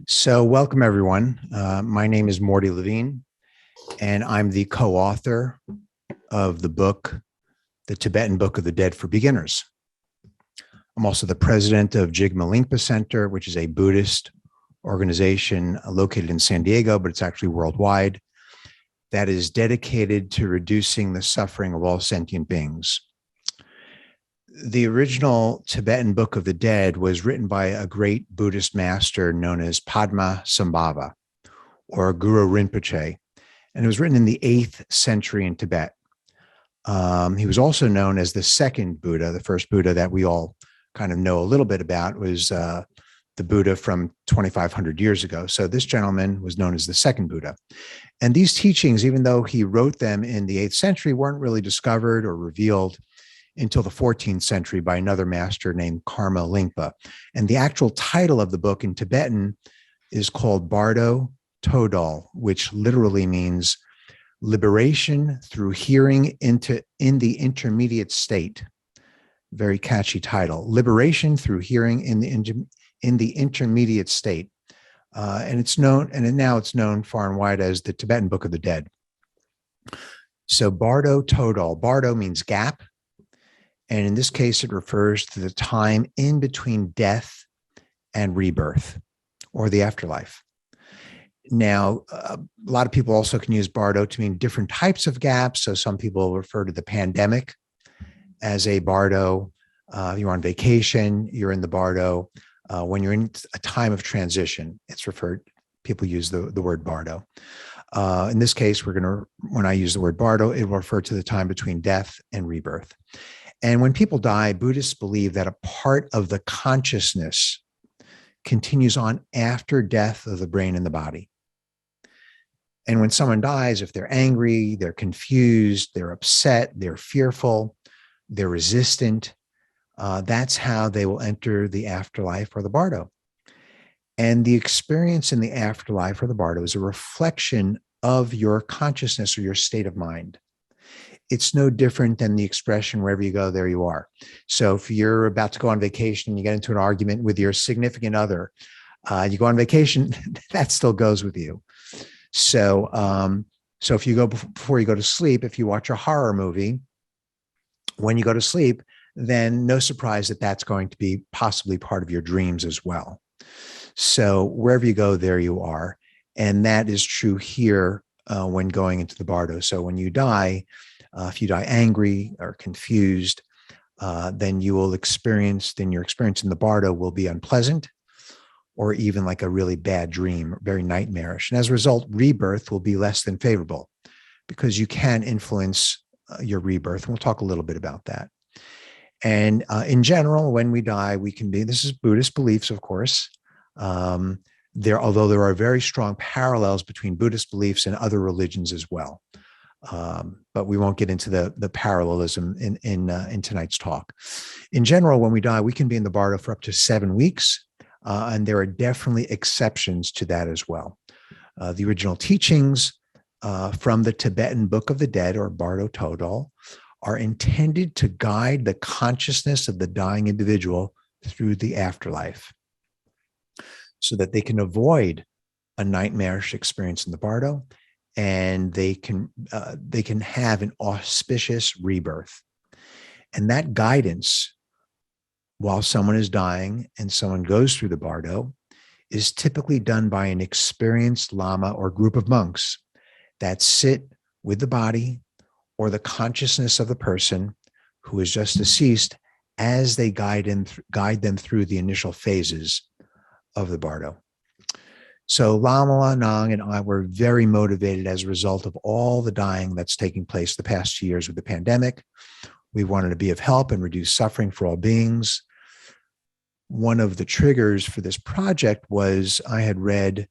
So welcome everyone. My name is Morty Levine, and I'm the co-author of the book, The Tibetan Book of the Dead for Beginners. I'm also the president of Jigme Lingpa Center, which is a Buddhist organization located in San Diego, but it's actually worldwide, that is dedicated to reducing the suffering of all sentient beings. The original Tibetan Book of the Dead was written by a great Buddhist master known as Padmasambhava, or Guru Rinpoche, and it was written in the 8th century in Tibet. He was also known as the second Buddha. The first Buddha that we all kind of know a little bit about was the Buddha from 2,500 years ago. So this gentleman was known as the second Buddha. And these teachings, even though he wrote them in the 8th century, weren't really discovered or revealed until the 14th century by another master named Karma Lingpa. And the actual title of the book in Tibetan is called Bardo Todol, which literally means liberation through hearing in the intermediate state. Very catchy title. Liberation through hearing in the intermediate state. And it's known, and now it's known far and wide as the Tibetan Book of the Dead. So Bardo Todol. Bardo means gap. And in this case, it refers to the time in between death and rebirth, or the afterlife. Now, a lot of people also can use Bardo to mean different types of gaps. So some people refer to the pandemic as a Bardo. You're on vacation, you're in the Bardo. When you're in a time of transition, people use the word Bardo. In this case, when I use the word Bardo, it will refer to the time between death and rebirth. And when people die, Buddhists believe that a part of the consciousness continues on after death of the brain and the body. And when someone dies, if they're angry, they're confused, they're upset, they're fearful, they're resistant, that's how they will enter the afterlife or the Bardo. And the experience in the afterlife or the Bardo is a reflection of your consciousness or your state of mind. It's no different than the expression, wherever you go, there you are. So if you're about to go on vacation, you get into an argument with your significant other, you go on vacation, that still goes with you. So if you go before you go to sleep, if you watch a horror movie, when you go to sleep, then no surprise that that's going to be possibly part of your dreams as well. So wherever you go, there you are. And that is true here when going into the Bardo. So when you die, if you die angry or confused, then your experience in the Bardo will be unpleasant, or even like a really bad dream, very nightmarish. And as a result, rebirth will be less than favorable because you can influence your rebirth. And we'll talk a little bit about that. And in general, when we die, this is Buddhist beliefs, of course. Although there are very strong parallels between Buddhist beliefs and other religions as well. But we won't get into the parallelism in tonight's talk. In general, when we die, we can be in the Bardo for up to 7 weeks. And there are definitely exceptions to that as well. The original teachings from the Tibetan Book of the Dead, or Bardo Todol, are intended to guide the consciousness of the dying individual through the afterlife so that they can avoid a nightmarish experience in the Bardo, and they can have an auspicious rebirth. And that guidance, while someone is dying and someone goes through the Bardo, is typically done by an experienced Lama or group of monks that sit with the body or the consciousness of the person who is just deceased as they guide them through the initial phases of the Bardo. So Lama Lhanang and I were very motivated as a result of all the dying that's taking place the past 2 years with the pandemic. We wanted to be of help and reduce suffering for all beings. One of the triggers for this project was I had read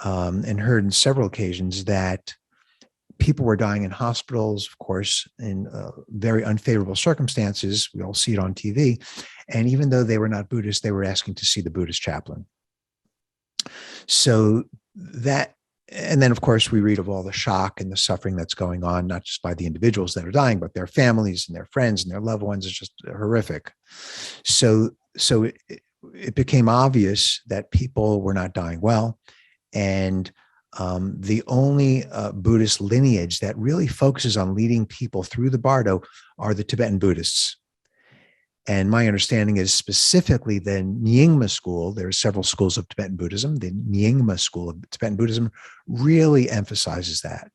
and heard on several occasions that people were dying in hospitals, of course, in very unfavorable circumstances. We all see it on TV. And even though they were not Buddhist, they were asking to see the Buddhist chaplain. So and then of course we read of all the shock and the suffering that's going on, not just by the individuals that are dying, but their families and their friends and their loved ones. It's just horrific. So it became obvious that people were not dying well. And the only Buddhist lineage that really focuses on leading people through the bardo are the Tibetan Buddhists. And my understanding is specifically the Nyingma school. There are several schools of Tibetan Buddhism. The Nyingma school of Tibetan Buddhism really emphasizes that.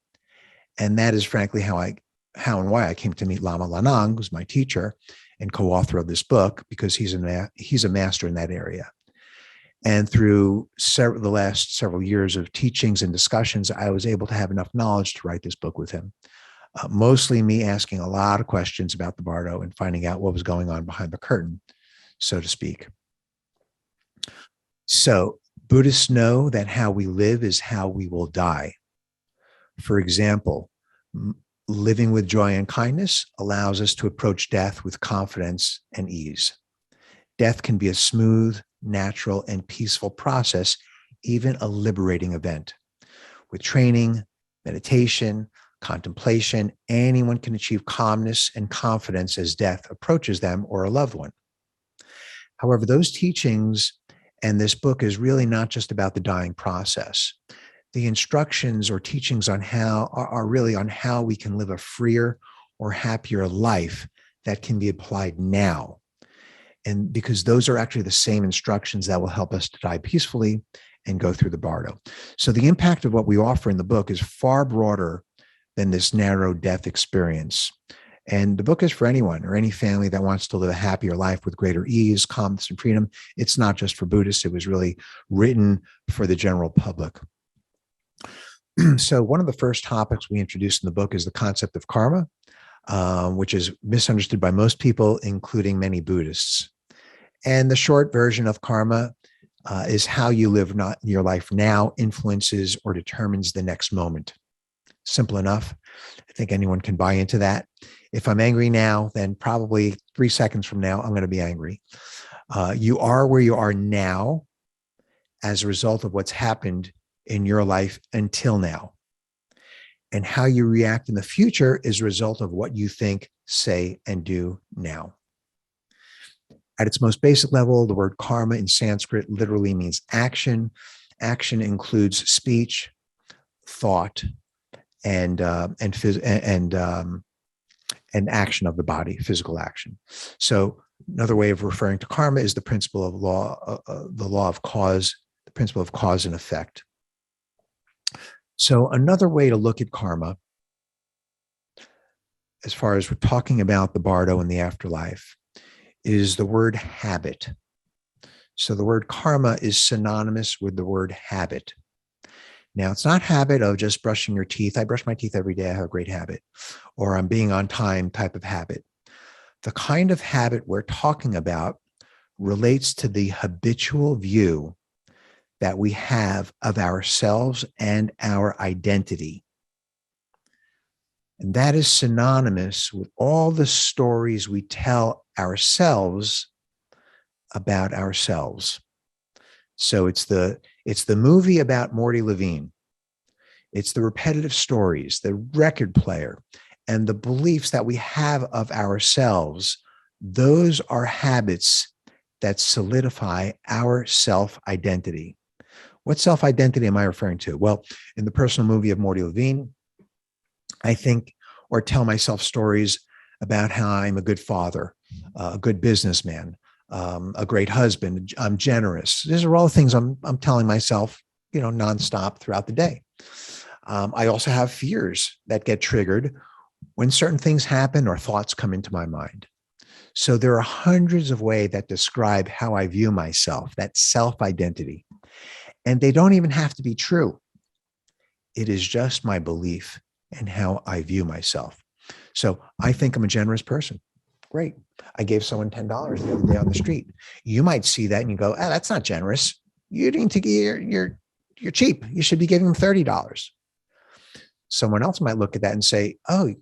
And that is frankly how and why I came to meet Lama Lhanang, who's my teacher and co-author of this book, because he's a master in that area. And through the last several years of teachings and discussions, I was able to have enough knowledge to write this book with him. Mostly me asking a lot of questions about the bardo and finding out what was going on behind the curtain, so to speak. So Buddhists know that how we live is how we will die. For example, living with joy and kindness allows us to approach death with confidence and ease. Death can be a smooth, natural, and peaceful process, even a liberating event. With training, meditation, contemplation, anyone can achieve calmness and confidence as death approaches them or a loved one. However, those teachings and this book is really not just about the dying process. The instructions or teachings on how are really on how we can live a freer or happier life that can be applied now. And because those are actually the same instructions that will help us to die peacefully and go through the bardo. So the impact of what we offer in the book is far broader than this narrow death experience. And the book is for anyone or any family that wants to live a happier life with greater ease, calmness, and freedom. It's not just for Buddhists. It was really written for the general public. So one of the first topics we introduced in the book is the concept of karma, which is misunderstood by most people, including many Buddhists. And the short version of karma is how you live your life now influences or determines the next moment. Simple enough. I think anyone can buy into that. If I'm angry now, then probably 3 seconds from now, I'm going to be angry. You are where you are now as a result of what's happened in your life until now. And how you react in the future is a result of what you think, say, and do now. At its most basic level, the word karma in Sanskrit literally means action. Action includes speech, thought, and action of the body, physical action. So another way of referring to karma is the principle of the law of cause, the principle of cause and effect. So another way to look at karma, as far as we're talking about the bardo and the afterlife, is the word habit. So the word karma is synonymous with the word habit. Now, it's not habit of just brushing your teeth. I brush my teeth every day. I have a great habit. Or I'm being on time type of habit. The kind of habit we're talking about relates to the habitual view that we have of ourselves and our identity. And that is synonymous with all the stories we tell ourselves about ourselves. So it's the movie about Morty Levine. It's the repetitive stories, the record player, and the beliefs that we have of ourselves. Those are habits that solidify our self-identity. What self-identity am I referring to? Well, in the personal movie of Morty Levine, I think or tell myself stories about how I'm a good father, a good businessman, a great husband. I'm generous. These are all things I'm telling myself, nonstop throughout the day. I also have fears that get triggered when certain things happen or thoughts come into my mind. So there are hundreds of ways that describe how I view myself, that self-identity. And they don't even have to be true. It is just my belief and how I view myself. So I think I'm a generous person. Great. I gave someone $10 the other day on the street. You might see that and you go, that's not generous. You're cheap. You should be giving them $30. Someone else might look at that and say, oh,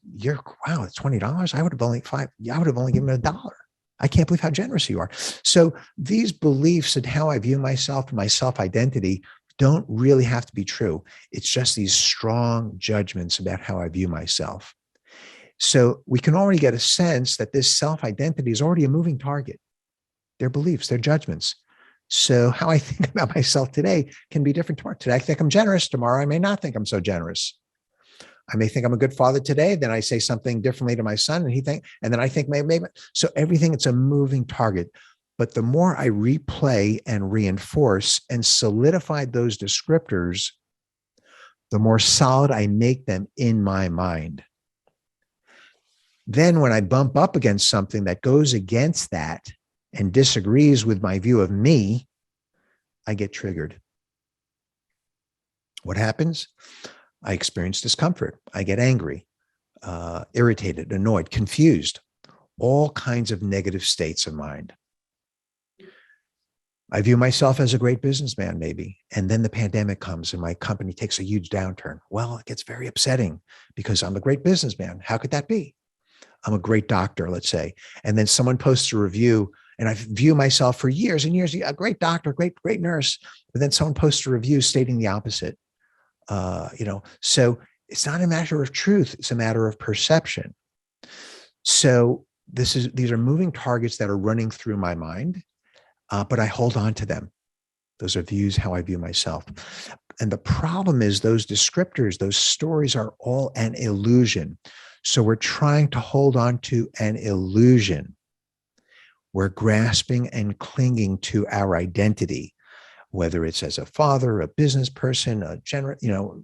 wow, it's $20. I would have only given them $1. I can't believe how generous you are. So these beliefs and how I view myself and my self-identity don't really have to be true. It's just these strong judgments about how I view myself. So we can already get a sense that this self-identity is already a moving target. They're beliefs, they're judgments. So how I think about myself today can be different tomorrow. Today I think I'm generous. Tomorrow I may not think I'm so generous. I may think I'm a good father today. Then I say something differently to my son, and then I think maybe. So everything, it's a moving target. But the more I replay and reinforce and solidify those descriptors, the more solid I make them in my mind. Then when I bump up against something that goes against that and disagrees with my view of me, I get triggered. What happens? I experience discomfort. I get angry, irritated, annoyed, confused, all kinds of negative states of mind. I view myself as a great businessman, maybe. And then the pandemic comes and my company takes a huge downturn. Well, it gets very upsetting because I'm a great businessman. How could that be? I'm a great doctor, let's say. And then someone posts a review and I view myself for years and years, a great doctor, great nurse. But then someone posts a review stating the opposite. So it's not a matter of truth. It's a matter of perception. So these are moving targets that are running through my mind, but I hold on to them. Those are views, how I view myself. And the problem is those descriptors, those stories are all an illusion. So we're trying to hold on to an illusion. We're grasping and clinging to our identity, whether it's as a father, a business person, a you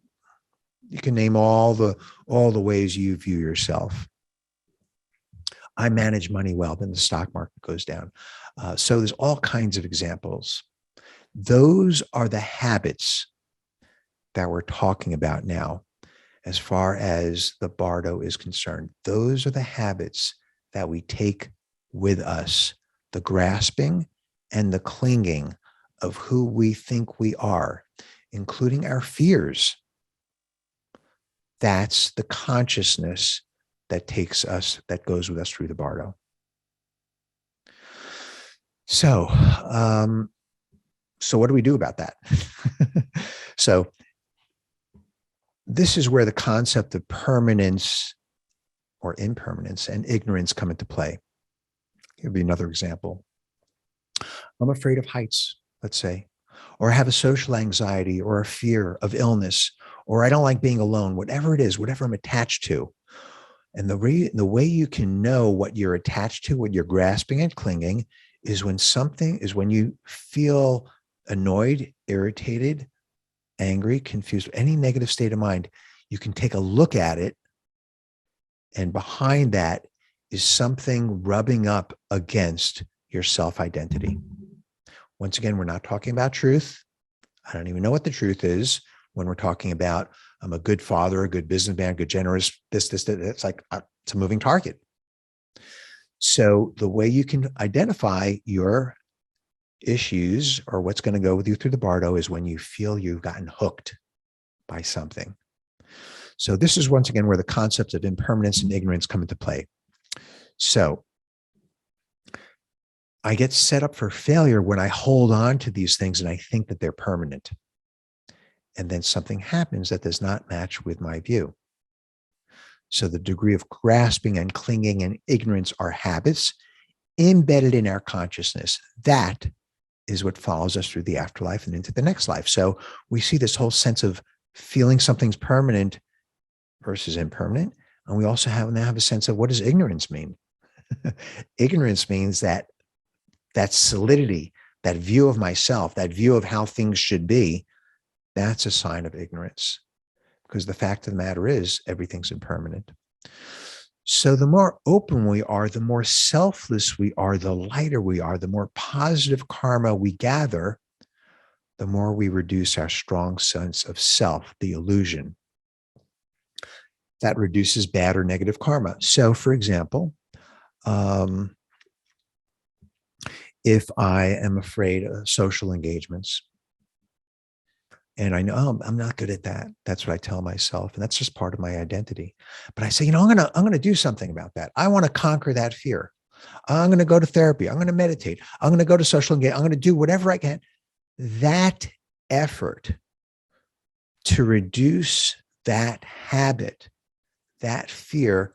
can name all the ways you view yourself. I manage money well, then the stock market goes down. So there's all kinds of examples. Those are the habits that we're talking about now, as far as the bardo is concerned. Those are the habits that we take with us, the grasping and the clinging of who we think we are, including our fears. That's the consciousness that goes with us through the bardo. So what do we do about that? So this is where the concept of permanence or impermanence and ignorance come into play. Here'll be another example. I'm afraid of heights, let's say, or I have a social anxiety or a fear of illness, or I don't like being alone, whatever it is, whatever I'm attached to. And the way you can know what you're attached to, what you're grasping and clinging, is when you feel annoyed, irritated, angry, confused, any negative state of mind, you can take a look at it. And behind that is something rubbing up against your self-identity. Once again, we're not talking about truth. I don't even know what the truth is when we're talking about I'm a good father, a good businessman, good generous, this. It's like it's a moving target. So the way you can identify your issues or what's going to go with you through the bardo is when you feel you've gotten hooked by something. So this is once again where the concepts of impermanence and ignorance come into play. So I get set up for failure when I hold on to these things and I think that they're permanent. And then something happens that does not match with my view. So the degree of grasping and clinging and ignorance are habits embedded in our consciousness. That is what follows us through the afterlife and into the next life. So we see this whole sense of feeling something's permanent versus impermanent. And we also now have a sense of what does ignorance mean? Ignorance means that solidity, that view of myself, that view of how things should be, that's a sign of ignorance. Because the fact of the matter is everything's impermanent. So the more open we are, the more selfless we are, the lighter we are, the more positive karma we gather, the more we reduce our strong sense of self, the illusion. That reduces bad or negative karma. So for example, if I am afraid of social engagements, and I know I'm not good at that. That's what I tell myself. And that's just part of my identity. But I say, I'm going to do something about that. I want to conquer that fear. I'm going to go to therapy. I'm going to meditate. I'm going to go to social engagement. I'm going to do whatever I can. That effort to reduce that habit, that fear,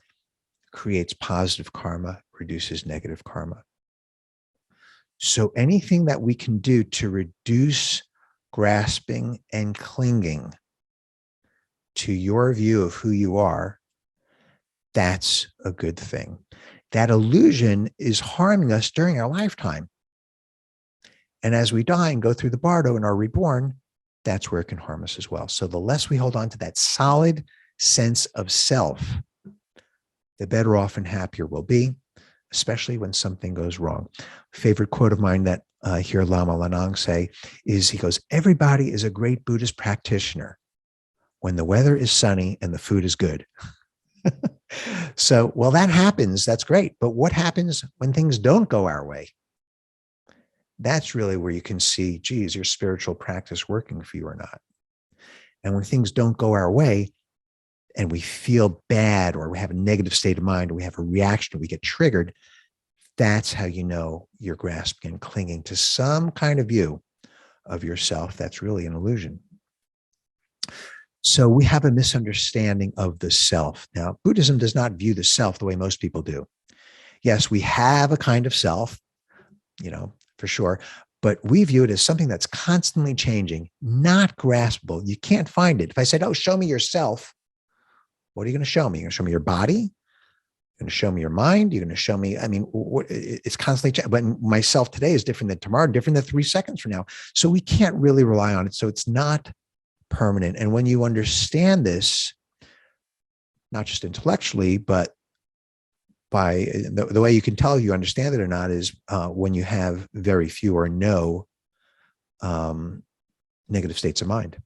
creates positive karma, reduces negative karma. So anything that we can do to reduce grasping and clinging to your view of who you are, that's a good thing. That illusion is harming us during our lifetime. And as we die and go through the bardo and are reborn, that's where it can harm us as well. So the less we hold on to that solid sense of self, the better off and happier we'll be, especially when something goes wrong. Favorite quote of mine that I hear Lama Lhanang say is, he goes, everybody is a great Buddhist practitioner when the weather is sunny and the food is good. So, well, that happens. That's great. But what happens when things don't go our way? That's really where you can see, geez, your spiritual practice working for you or not. And when things don't go our way and we feel bad, or we have a negative state of mind, or we have a reaction, or we get triggered, that's how you know you're grasping and clinging to some kind of view of yourself that's really an illusion. So we have a misunderstanding of the self. Now, Buddhism does not view the self the way most people do. Yes, we have a kind of self, for sure, but we view it as something that's constantly changing, not graspable. You can't find it. If I said, oh, show me yourself, what are you going to show me? You're going to show me your body? You're going to show me your mind? You're going to show me, it's constantly changing. But myself today is different than tomorrow, different than 3 seconds from now. So we can't really rely on it. So it's not permanent. And when you understand this, not just intellectually, but by the way you can tell if you understand it or not is when you have very few or no negative states of mind.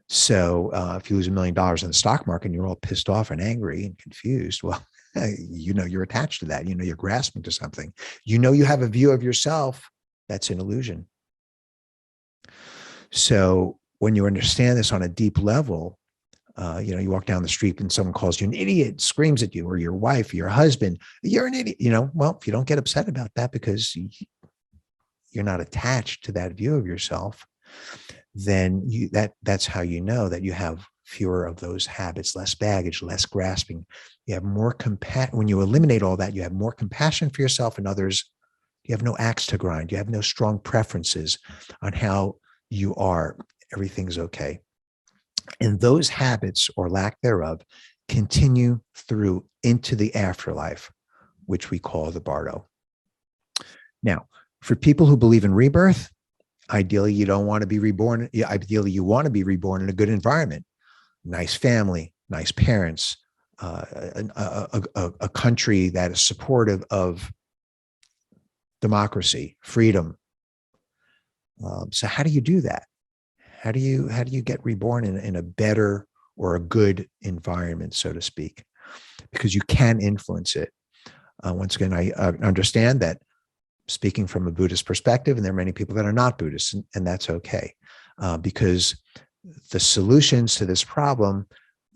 So if you lose $1 million in the stock market and you're all pissed off and angry and confused, well, you're attached to that. You're grasping to something. You have a view of yourself that's an illusion. So when you understand this on a deep level, you walk down the street and someone calls you an idiot, screams at you, or your wife, or your husband, you're an idiot. Well, if you don't get upset about that because you're not attached to that view of yourself, then that's how you know that you have fewer of those habits, less baggage, less grasping. You have more compassion. When you eliminate all that, you have more compassion for yourself and others. You have no axe to grind. You have no strong preferences on how you are. Everything's okay. And those habits, or lack thereof, continue through into the afterlife, which we call the bardo. Now, for people who believe in rebirth, ideally you don't want to be reborn. Ideally, you want to be reborn in a good environment, nice family, nice parents, a country that is supportive of democracy, freedom. So how do you do that? How do you get reborn in a better or a good environment, so to speak? Because you can influence it. Once again, I understand that speaking from a Buddhist perspective, and there are many people that are not Buddhists, and that's okay, because the solutions to this problem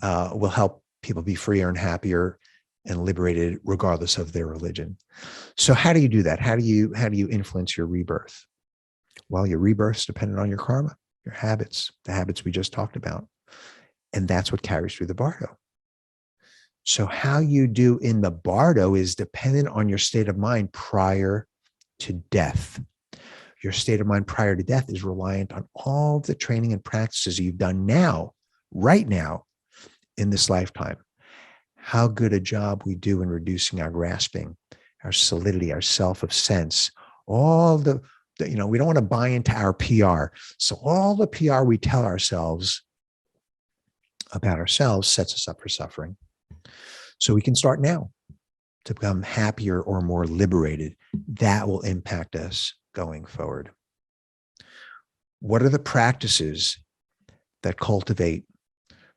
will help people be freer and happier and liberated regardless of their religion. So how do you do that? How do you influence your rebirth? Well, your rebirth is dependent on your karma, your habits, the habits we just talked about. And that's what carries through the bardo. So how you do in the bardo is dependent on your state of mind prior to death. Your state of mind prior to death is reliant on all the training and practices you've done now, right now, in this lifetime. How good a job we do in reducing our grasping, our solidity, our self of sense, all the we don't want to buy into our PR. So all the PR we tell ourselves about ourselves sets us up for suffering. So we can start now to become happier or more liberated. That will impact us going forward. What are the practices that cultivate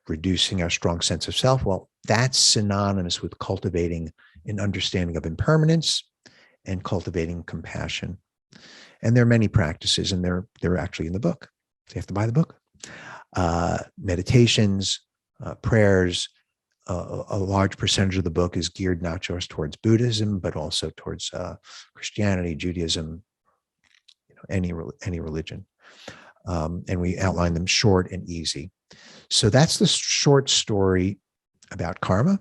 reducing our strong sense of self? Well, that's synonymous with cultivating an understanding of impermanence and cultivating compassion. And there are many practices, and they're actually in the book. So you have to buy the book. Meditations, prayers. A large percentage of the book is geared not just towards Buddhism, but also towards Christianity, Judaism, any religion. And we outline them short and easy. So that's the short story about karma.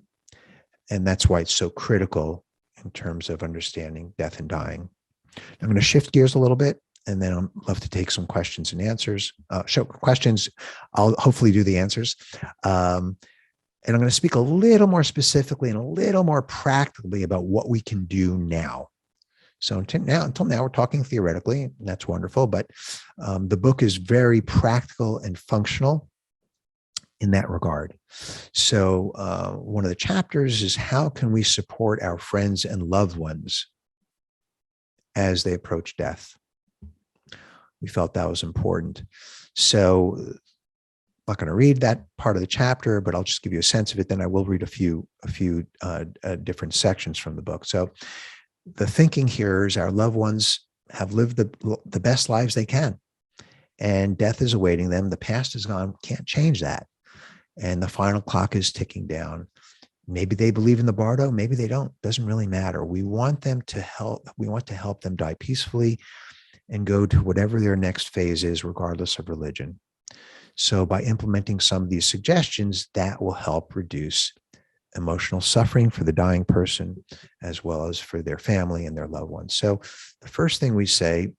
And that's why it's so critical in terms of understanding death and dying. I'm going to shift gears a little bit, and then I'd love to take some questions and answers. Show questions. I'll hopefully do the answers. And I'm going to speak a little more specifically and a little more practically about what we can do now. So until now, we're talking theoretically, and that's wonderful, but the book is very practical and functional in that regard. So one of the chapters is how can we support our friends and loved ones as they approach death? We felt that was important. So I'm not going to read that part of the chapter, but I'll just give you a sense of it. Then I will read a few different sections from the book. So the thinking here is our loved ones have lived the best lives they can, and death is awaiting them. The past is gone, can't change that. And the final clock is ticking down. Maybe they believe in the bardo, maybe they don't. Doesn't really matter. We want them to help. We want to help them die peacefully and go to whatever their next phase is, regardless of religion. So by implementing some of these suggestions, that will help reduce emotional suffering for the dying person, as well as for their family and their loved ones. So the first thing we say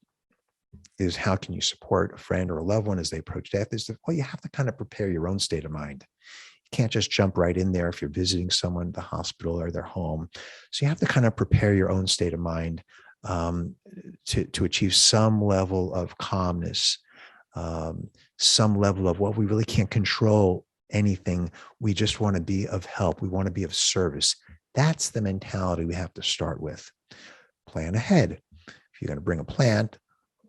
is, how can you support a friend or a loved one as they approach death? Well, you have to kind of prepare your own state of mind. You can't just jump right in there if you're visiting someone at the hospital or their home. So you have to kind of prepare your own state of mind to achieve some level of calmness, some level of, well, we really can't control anything. We just want to be of help. We want to be of service. That's the mentality we have to start with. Plan ahead. If you're going to bring a plant,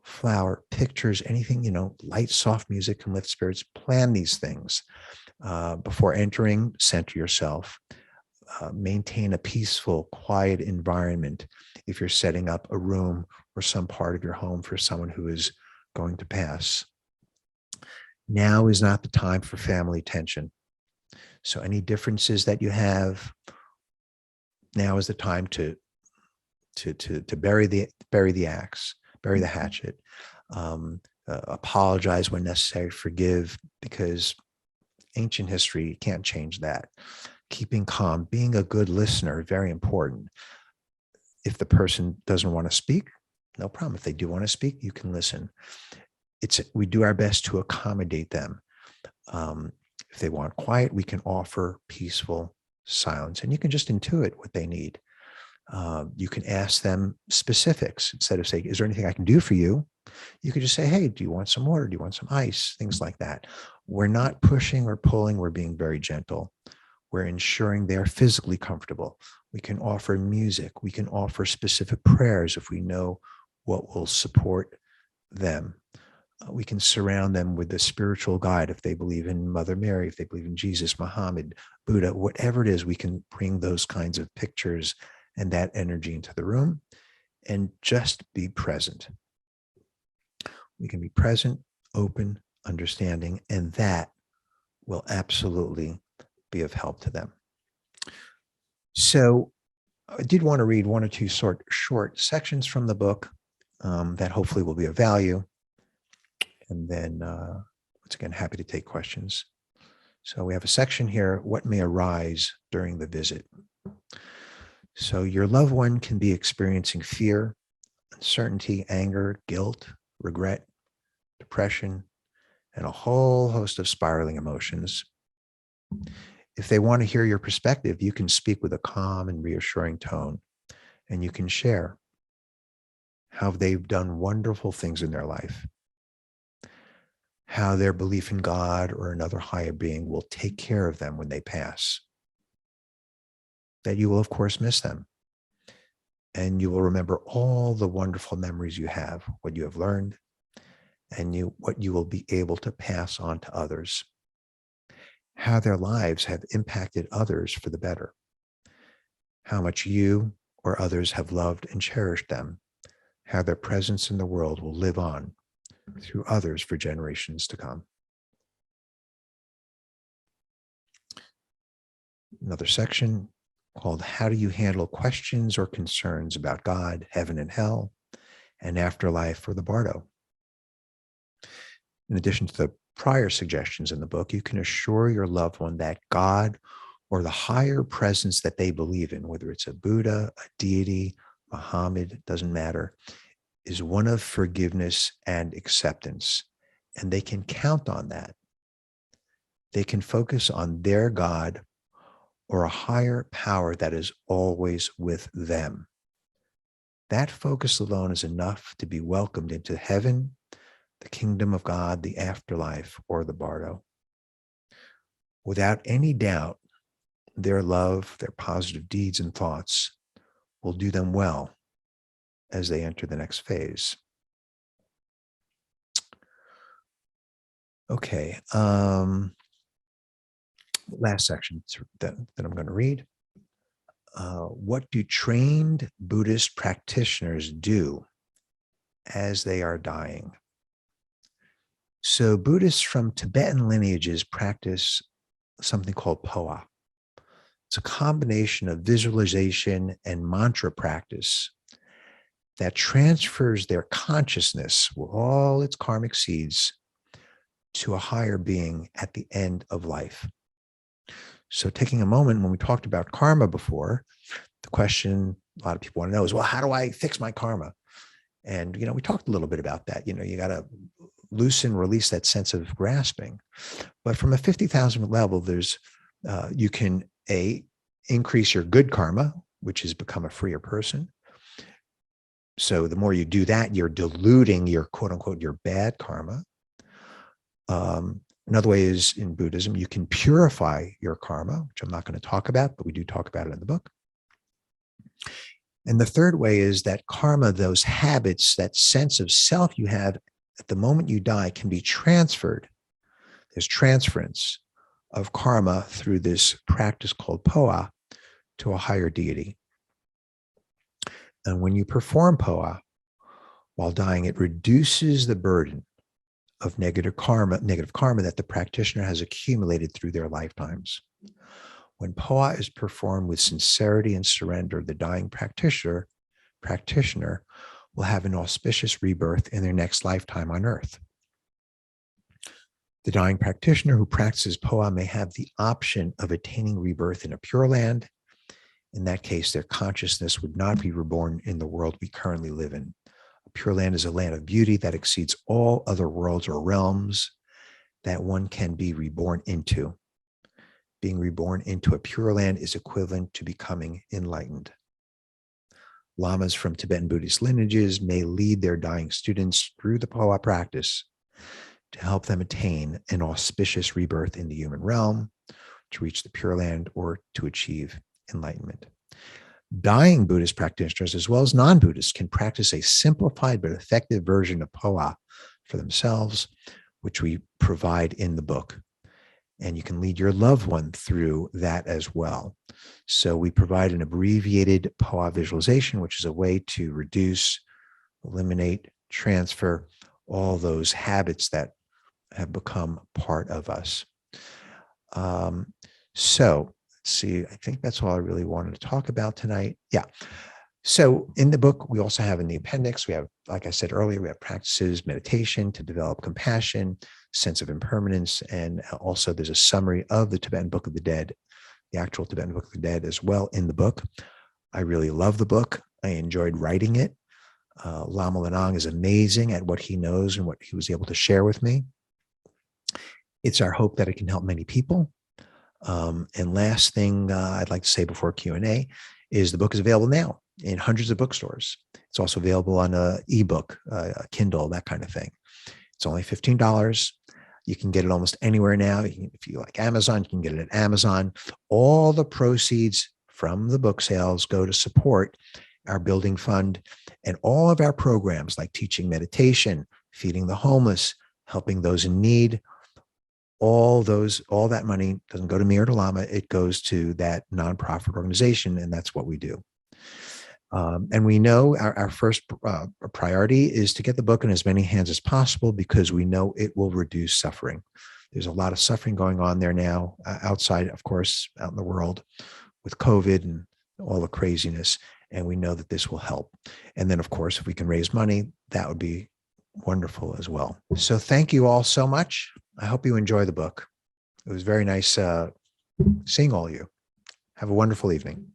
flower, pictures, anything, light, soft music can lift spirits. Plan these things. Before entering, center yourself. Maintain a peaceful, quiet environment if you're setting up a room or some part of your home for someone who is going to pass. Now is not the time for family tension. So any differences that you have, now is the time to bury the axe, bury the hatchet, apologize when necessary, forgive, because ancient history can't change that. Keeping calm, being a good listener, very important. If the person doesn't want to speak, no problem. If they do want to speak, you can listen. We do our best to accommodate them. If they want quiet, we can offer peaceful silence, and you can just intuit what they need. You can ask them specifics instead of saying, is there anything I can do for you? You could just say, hey, do you want some water? Do you want some ice? Things like that. We're not pushing or pulling. We're being very gentle. We're ensuring they're physically comfortable. We can offer music. We can offer specific prayers if we know what will support them. We can surround them with a spiritual guide if they believe in Mother Mary, if they believe in Jesus, Muhammad, Buddha, whatever it is. We can bring those kinds of pictures and that energy into the room and just be present. We can be present, open, understanding, and that will absolutely be of help to them. So I did want to read one or two short sections from the book that hopefully will be of value. And then, once again, happy to take questions. So we have a section here, what may arise during the visit. So your loved one can be experiencing fear, uncertainty, anger, guilt, regret, depression, and a whole host of spiraling emotions. If they want to hear your perspective, you can speak with a calm and reassuring tone, and you can share how they've done wonderful things in their life, how their belief in God or another higher being will take care of them when they pass, that you will, of course, miss them. And you will remember all the wonderful memories you have, what you have learned, and what you will be able to pass on to others, how their lives have impacted others for the better, how much you or others have loved and cherished them, how their presence in the world will live on through others for generations to come. Another section called How Do You Handle Questions or Concerns About God, Heaven and Hell, and Afterlife or the Bardo? In addition to the prior suggestions in the book, you can assure your loved one that God or the higher presence that they believe in, whether it's a Buddha, a deity, Muhammad, doesn't matter, is one of forgiveness and acceptance. And they can count on that. They can focus on their God or a higher power that is always with them. That focus alone is enough to be welcomed into heaven, the kingdom of God, the afterlife, or the bardo. Without any doubt, their love, their positive deeds and thoughts will do them well as they enter the next phase. Okay. Last section that I'm going to read. What do trained Buddhist practitioners do as they are dying? So Buddhists from Tibetan lineages practice something called poa. It's a combination of visualization and mantra practice that transfers their consciousness with all its karmic seeds to a higher being at the end of life. So taking a moment, when we talked about karma before, the question a lot of people want to know is, well, how do I fix my karma? And, we talked a little bit about that. You got to loosen, release that sense of grasping. But from a 50,000 level, there's, you can increase your good karma, which is become a freer person. So the more you do that, you're diluting your quote unquote, your bad karma. Another way is in Buddhism, you can purify your karma, which I'm not going to talk about, but we do talk about it in the book. And the third way is that karma, those habits, that sense of self you have at the moment you die can be transferred. There's transference of karma through this practice called poa to a higher deity. And when you perform poa while dying, it reduces the burden of negative karma that the practitioner has accumulated through their lifetimes. When poa is performed with sincerity and surrender, the dying practitioner will have an auspicious rebirth in their next lifetime on earth. The dying practitioner who practices poa may have the option of attaining rebirth in a Pure Land. In that case, their consciousness would not be reborn in the world we currently live in. A Pure Land is a land of beauty that exceeds all other worlds or realms that one can be reborn into. Being reborn into a Pure Land is equivalent to becoming enlightened. Lamas from Tibetan Buddhist lineages may lead their dying students through the poa practice to help them attain an auspicious rebirth in the human realm, to reach the Pure Land, or to achieve enlightenment. Dying Buddhist practitioners, as well as non-Buddhists, can practice a simplified but effective version of poa for themselves, which we provide in the book. And you can lead your loved one through that as well. So we provide an abbreviated poa visualization, which is a way to reduce, eliminate, transfer all those habits that have become part of us. So let's see, I think that's all I really wanted to talk about tonight. Yeah. So in the book, we also have in the appendix, we have, like I said earlier, we have practices, meditation to develop compassion, sense of impermanence, and also there's a summary of the Tibetan Book of the Dead, the actual Tibetan Book of the Dead as well in the book. I really love the book. I enjoyed writing it. Lama Lhanang is amazing at what he knows and what he was able to share with me. It's our hope that it can help many people. And last thing I'd like to say before Q&A is the book is available now in hundreds of bookstores. It's also available on an ebook, a Kindle, that kind of thing. It's only $15. You can get it almost anywhere now. If you like Amazon, you can get it at Amazon. All the proceeds from the book sales go to support our building fund and all of our programs like teaching meditation, feeding the homeless, helping those in need. All that money doesn't go to me or to Lama. It goes to that nonprofit organization, and that's what we do. And we know our first priority is to get the book in as many hands as possible because we know it will reduce suffering. There's a lot of suffering going on there now, outside, of course, out in the world with COVID and all the craziness. And we know that this will help. And then, of course, if we can raise money, that would be wonderful as well. So thank you all so much. I hope you enjoy the book. It was very nice seeing all of you. Have a wonderful evening.